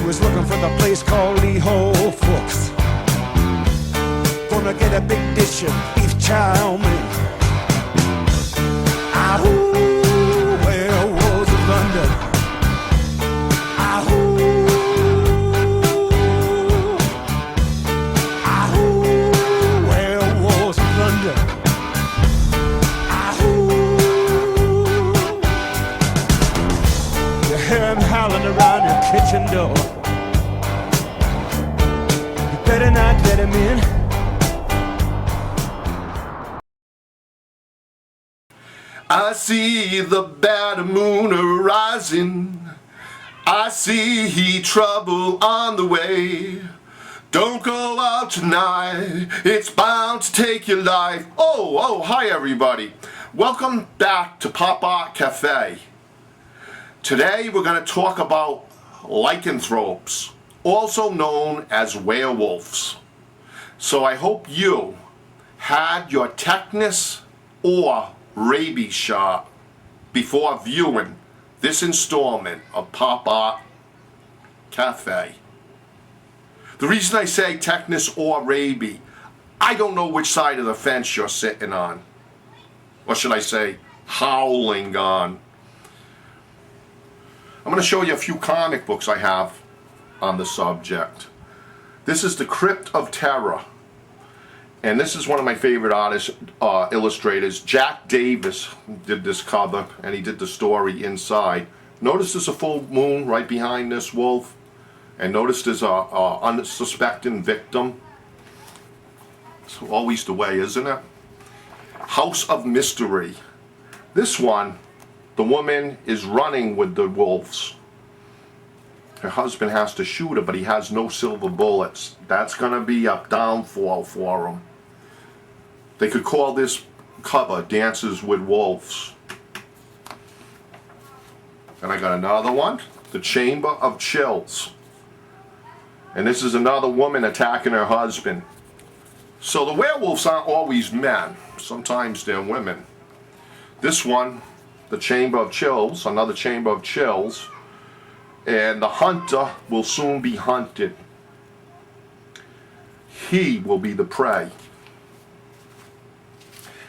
was looking for the place called Lee Ho Fooks. Gonna get a big dish of beef chow mein. Ahoo, werewolves of London. Ahoo, ahoo, werewolves of London. Ahoo, you hear 'em howling around your kitchen door. You better not let 'em in. I see the bad moon arising. I see trouble on the way. Don't go out tonight, it's bound to take your life. Oh, hi everybody. Welcome back to Popart Cafe. Today we're going to talk about lycanthropes, also known as werewolves. So I hope you had your tetanus or rabies shot before viewing this installment of Popart Cafe. The reason I say tetanus or rabies, I don't know which side of the fence you're sitting on. Or should I say, howling on. I'm going to show you a few comic books I have on the subject. This is The Crypt of Terror. And this is one of my favorite artists, illustrators. Jack Davis did this cover, and he did the story inside. Notice there's a full moon right behind this wolf. And notice there's a unsuspecting victim. It's always the way, isn't it? House of Mystery. This one, the woman is running with the wolves. Her husband has to shoot her, but he has no silver bullets. That's going to be a downfall for him. They could call this cover Dances with Wolves. And I got another one, The Chamber of Chills. And this is another woman attacking her husband. So the werewolves aren't always men. Sometimes they're women. This one, The Chamber of Chills, another Chamber of Chills. And the hunter will soon be hunted. He will be the prey.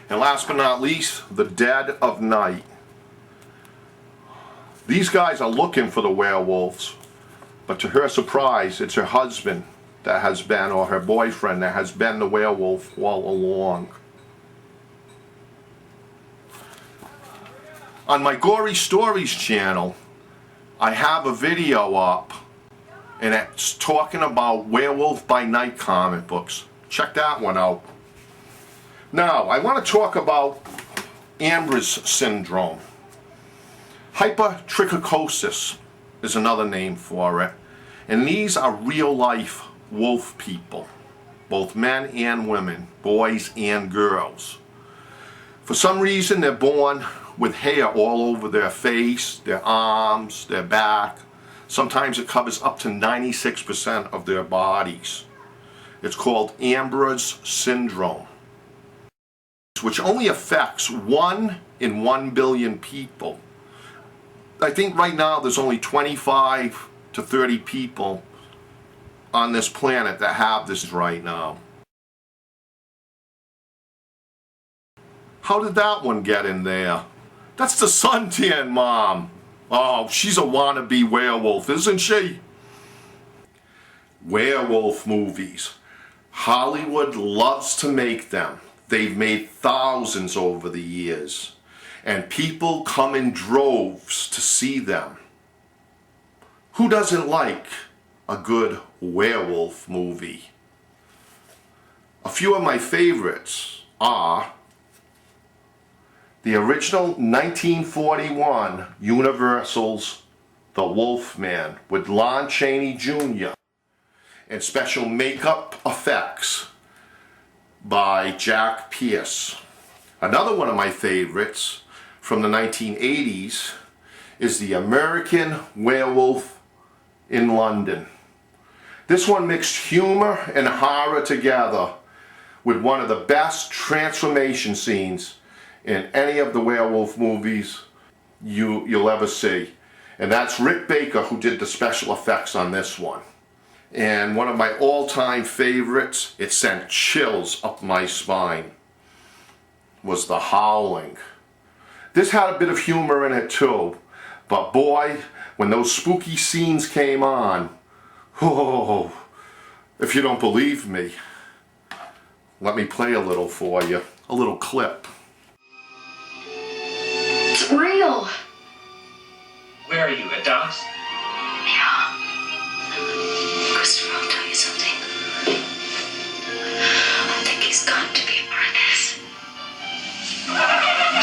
And last but not least, The Dead of Night. These guys are looking for the werewolves, but to her surprise, it's her husband that has been, or her boyfriend that has been the werewolf all along. On my Gory Stories channel, I have a video up, and it's talking about Werewolf by Night comic books. Check that one out. Now, I want to talk about Ambras syndrome. Hypertrichosis is another name for it. And these are real-life wolf people, both men and women, boys and girls. For some reason, they're born with hair all over their face, their arms, their back. Sometimes it covers up to 96% of their bodies. It's called Ambras syndrome, which only affects 1 in 1 billion people. I think right now there's only 25 to 30 people on this planet that have this right now. How did that one get in there? That's the suntan mom. Oh, she's a wannabe werewolf, isn't she? Werewolf movies. Hollywood loves to make them. They've made thousands over the years. And people come in droves to see them. Who doesn't like a good werewolf movie? A few of my favorites are the original 1941 Universal's The Wolfman with Lon Chaney Jr. and special makeup effects by Jack Pierce. Another one of my favorites from the 1980s is The American Werewolf in London. This one mixed humor and horror together with one of the best transformation scenes in any of the werewolf movies you'll ever see. And that's Rick Baker who did the special effects on this one. And one of my all-time favorites, it sent chills up my spine, was The Howling. This had a bit of humor in it too, but boy, when those spooky scenes came on, oh, if you don't believe me, let me play a little for you, a little clip. It's real. Where are you, at Doc's? Yeah. Christopher, I'll tell you something. I think he's got to be a part of this.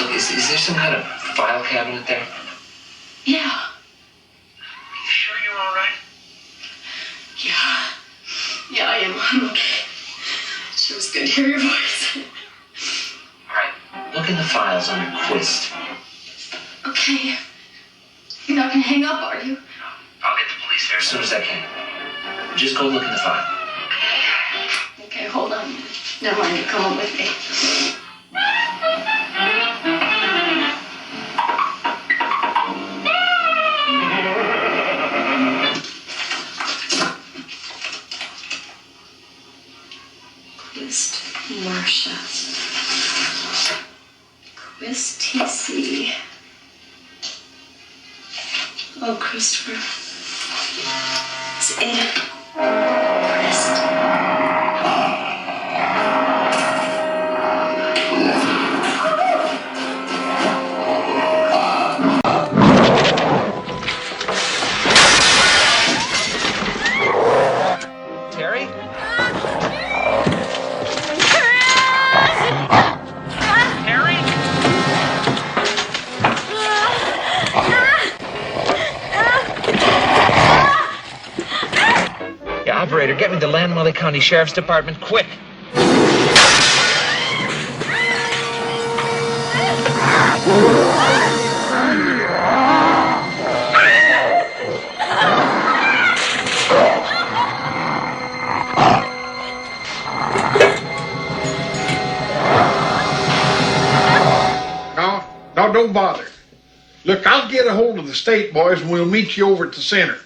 Look, is there some kind of file cabinet there? Yeah. You sure you're all right? Yeah. Yeah, I am. I'm okay. Sure was good to hear your voice. All right, look in the files under Quist. Okay. You're not gonna hang up, are you? I'll get the police there as soon as I can. Just go look in the file. Okay, hold on. Never mind, you come on with me. Quist Marcia. Quist TC. Oh, Christopher. It's Ada. Quist. Terry? Terry? Yeah, operator, get me the Landmully County Sheriff's Department, quick! No, don't bother. Look, I'll get a hold of the state boys and we'll meet you over at the center.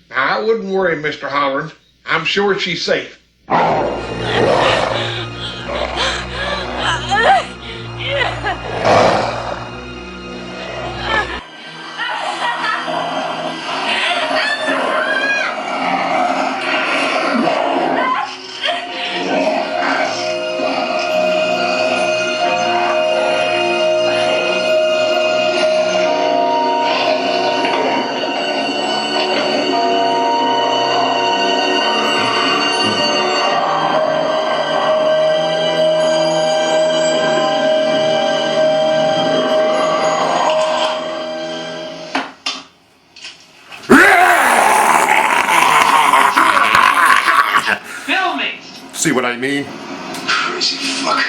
Now, I wouldn't worry, Mr. Holland. I'm sure she's safe. Film me! See what I mean? Crazy fuck.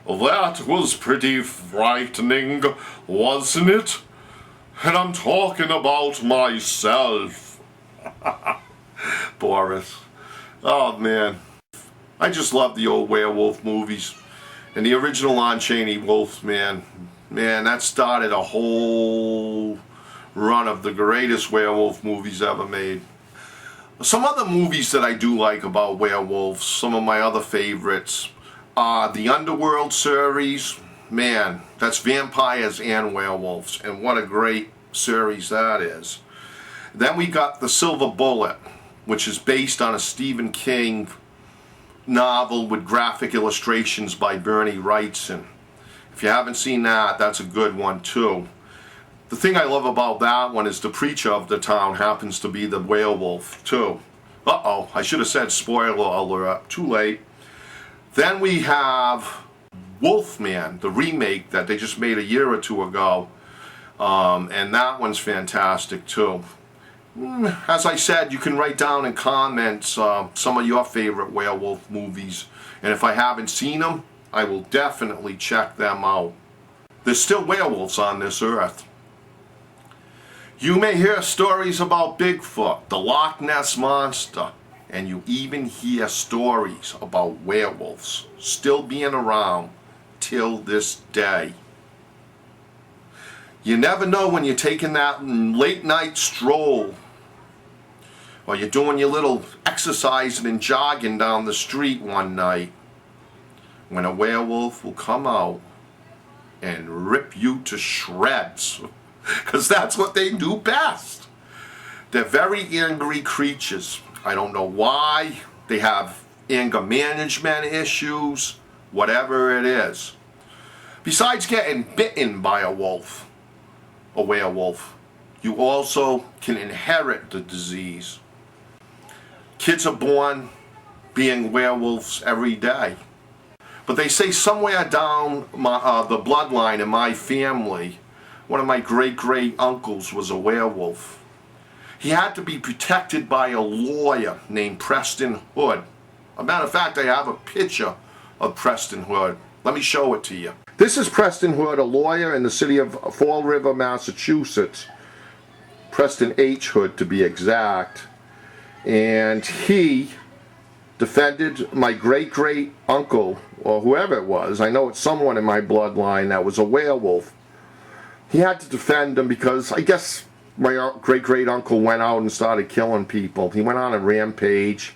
That was pretty frightening, wasn't it? And I'm talking about myself. Boris. Oh man. I just love the old werewolf movies. And the original Lon Chaney Wolf, man. Man, that started a whole run of the greatest werewolf movies ever made. Some other movies that I do like about werewolves, some of my other favorites, are the Underworld series. Man, that's vampires and werewolves, and what a great series that is. Then we got The Silver Bullet, which is based on a Stephen King novel with graphic illustrations by Bernie Wrightson. If you haven't seen that, that's a good one too. The thing I love about that one is the preacher of the town happens to be the werewolf too. Uh-oh, I should have said spoiler alert, too late. Then we have Wolfman, the remake that they just made a year or two ago, and that one's fantastic too. As I said, you can write down in comments some of your favorite werewolf movies, and if I haven't seen them, I will definitely check them out. There's still werewolves on this earth. You may hear stories about Bigfoot, the Loch Ness Monster, and you even hear stories about werewolves still being around till this day. You never know when you're taking that late night stroll, or you're doing your little exercising and jogging down the street one night, when a werewolf will come out and rip you to shreds. Because that's what they do best. They're very angry creatures. I don't know why. They have anger management issues, whatever it is. Besides getting bitten by a werewolf, you also can inherit the disease. Kids are born being werewolves every day. But they say somewhere down the bloodline in my family, one of my great-great uncles was a werewolf. He had to be protected by a lawyer named Preston Hood. As a matter of fact, I have a picture of Preston Hood. Let me show it to you. This is Preston Hood, a lawyer in the city of Fall River, Massachusetts. Preston H. Hood, to be exact. And he defended my great-great uncle, or whoever it was. I know it's someone in my bloodline that was a werewolf. He had to defend him because I guess my great-great uncle went out and started killing people. He went on a rampage.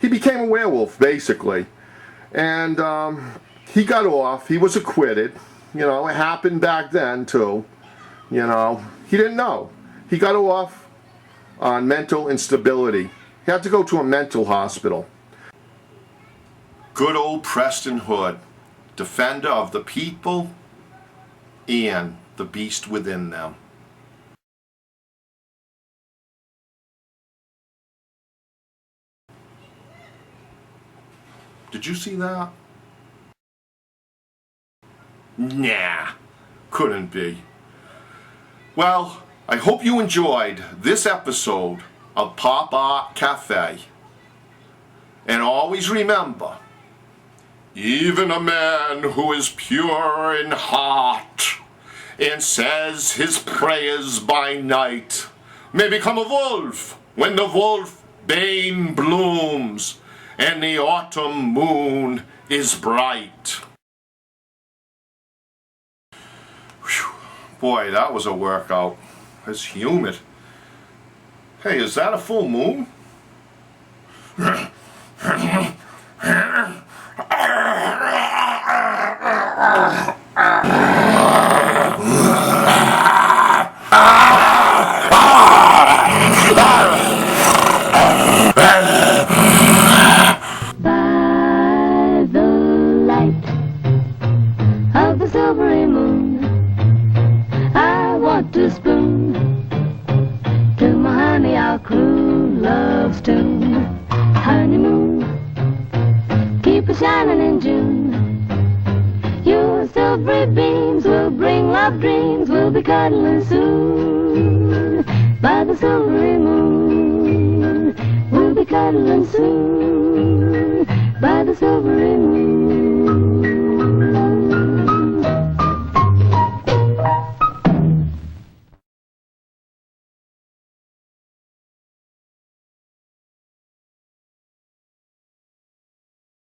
He became a werewolf, basically. And he got off. He was acquitted. You know, it happened back then, too. You know, he didn't know. He got off on mental instability. He had to go to a mental hospital. Good old Preston Hood, defender of the people and the beast within them. Did you see that? Nah, couldn't be. Well, I hope you enjoyed this episode of Popart Cafe. And always remember, even a man who is pure in heart and says his prayers by night may become a wolf when the wolf bane blooms and the autumn moon is bright. Whew. Boy, that was a workout. It's humid. Hey, is that a full moon? By the light of the silvery moon, I want to spoon to my honey our cruel love's tune. Honeymoon, keep it shining in June. Your silvery beams will bring love dreams. We'll be cuddling soon by the silvery moon. We'll be cuddling soon by the silvery moon.